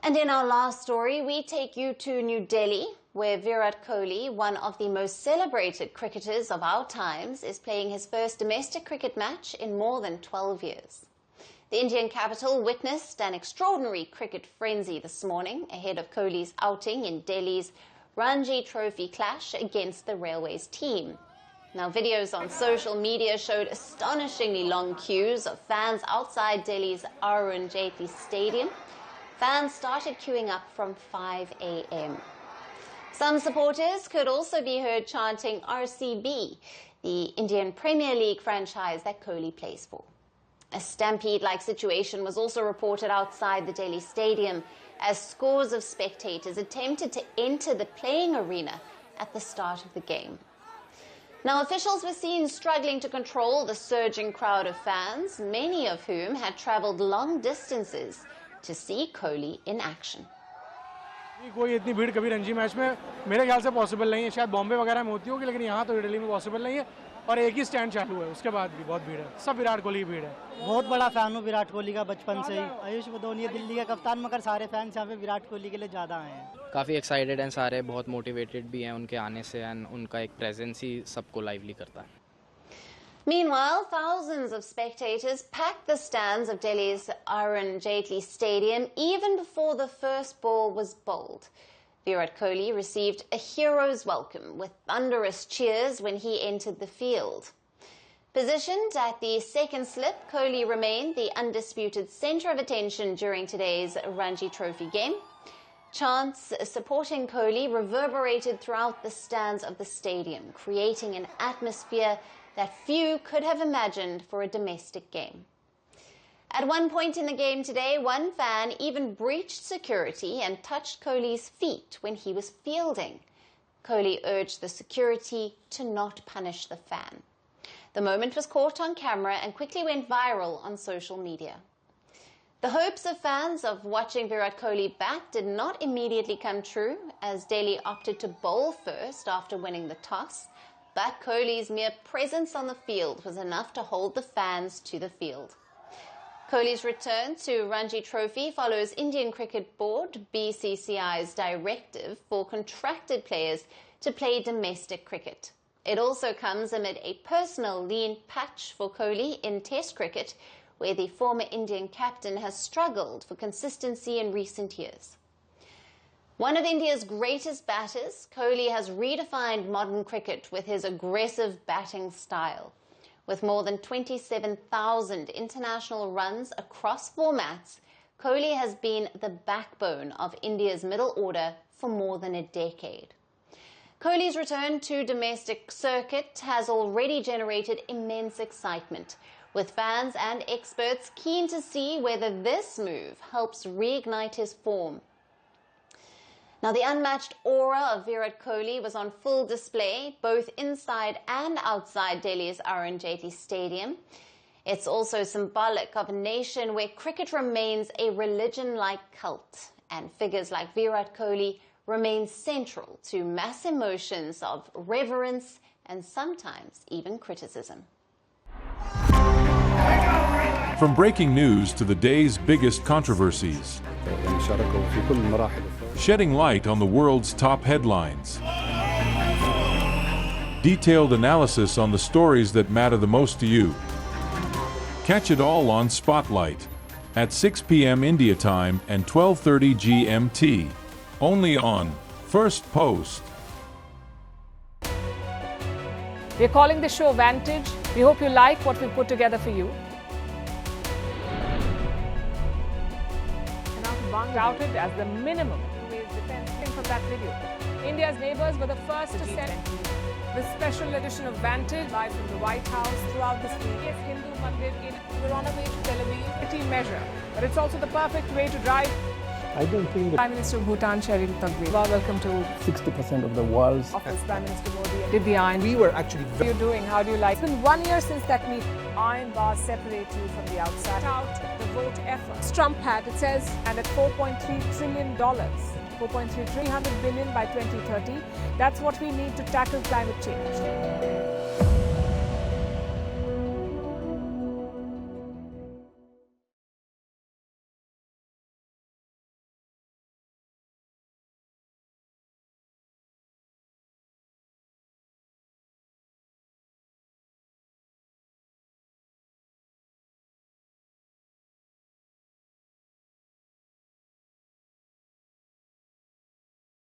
And in our last story, we take you to New Delhi, where Virat Kohli, one of the most celebrated cricketers of our times, is playing his first domestic cricket match in more than 12 years. The Indian capital witnessed an extraordinary cricket frenzy this morning ahead of Kohli's outing in Delhi's Ranji Trophy clash against the Railways team. Now, videos on social media showed astonishingly long queues of fans outside Delhi's Arun Jaitley Stadium. Fans started queuing up from 5 a.m. Some supporters could also be heard chanting RCB, the Indian Premier League franchise that Kohli plays for. A stampede-like situation was also reported outside the Delhi stadium as scores of spectators attempted to enter the playing arena at the start of the game. Now, officials were seen struggling to control the surging crowd of fans, many of whom had travelled long distances to see Kohli in action. कोई इतनी भीड़ कभी Ranji match में मेरे ख्याल से possible नहीं है, शायद बॉम्बे वगैरह में होती होगी, लेकिन यहाँ तो दिल्ली में पॉसिबल नहीं है और एक ही स्टैंड चालू है, उसके बाद भी बहुत भीड़ है, सब विराट कोहली की भीड़ है। बहुत बड़ा फैन हूँ विराट कोहली का बचपन से ही। आयुष बदौनी दिल्ली का कप्तान, मगर सारे फैंस यहाँ पे विराट कोहली के लिए ज़्यादा आए हैं। काफ़ी एक्साइटेड हैं सारे, बहुत मोटिवेटेड भी हैं उनके आने से, एंड उनका एक प्रेजेंस ही सबको लाइवली करता है। Meanwhile, thousands of spectators packed the stands of Delhi's Arun Jaitley Stadium even before the first ball was bowled. Virat Kohli received a hero's welcome with thunderous cheers when he entered the field. Positioned at the second slip, Kohli remained the undisputed centre of attention during today's Ranji Trophy game. Chants supporting Kohli reverberated throughout the stands of the stadium, creating an atmosphere that few could have imagined for a domestic game. At one point in the game today, one fan even breached security and touched Kohli's feet when he was fielding. Kohli urged the security to not punish the fan. The moment was caught on camera and quickly went viral on social media. The hopes of fans of watching Virat Kohli back did not immediately come true, as Delhi opted to bowl first after winning the toss. But Kohli's mere presence on the field was enough to hold the fans to the field. Kohli's return to Ranji Trophy follows Indian Cricket Board BCCI's directive for contracted players to play domestic cricket. It also comes amid a personal lean patch for Kohli in Test cricket, where the former Indian captain has struggled for consistency in recent years. One of India's greatest batters, Kohli has redefined modern cricket with his aggressive batting style. With more than 27,000 international runs across formats, Kohli has been the backbone of India's middle order for more than a decade. Kohli's return to domestic circuit has already generated immense excitement, with fans and experts keen to see whether this move helps reignite his form. Now, the unmatched aura of Virat Kohli was on full display both inside and outside Delhi's Arun Jaitley Stadium. It's also symbolic of a nation where cricket remains a religion-like cult, and figures like Virat Kohli remain central to mass emotions of reverence and sometimes even criticism. From breaking news to the day's biggest controversies, shedding light on the world's top headlines, detailed analysis on the stories that matter the most to you. Catch it all on Spotlight at 6 p.m. India time and 12:30 GMT, only on Firstpost. We're calling the show Vantage. We hope you like what we put together for you. Touted as the minimum defense from that video. India's neighbours were the first to send the special edition of Vantage live from the White House throughout this week. Yes, Hindu Mandir in we're on our way to Tel Aviv. Team measure, but it's also the perfect way to drive. I don't think that Prime Minister of Bhutan, Sherin Tagwe. Welcome to 60% of the world's office. Prime Minister Modi did the iron. We were actually. How are you doing? How do you like? It's been 1 year since that meet. Iron bars separate you from the outside. Out the vote effort. Trump had, it says, and at $4.3 trillion. 300 billion by 2030. That's what we need to tackle climate change.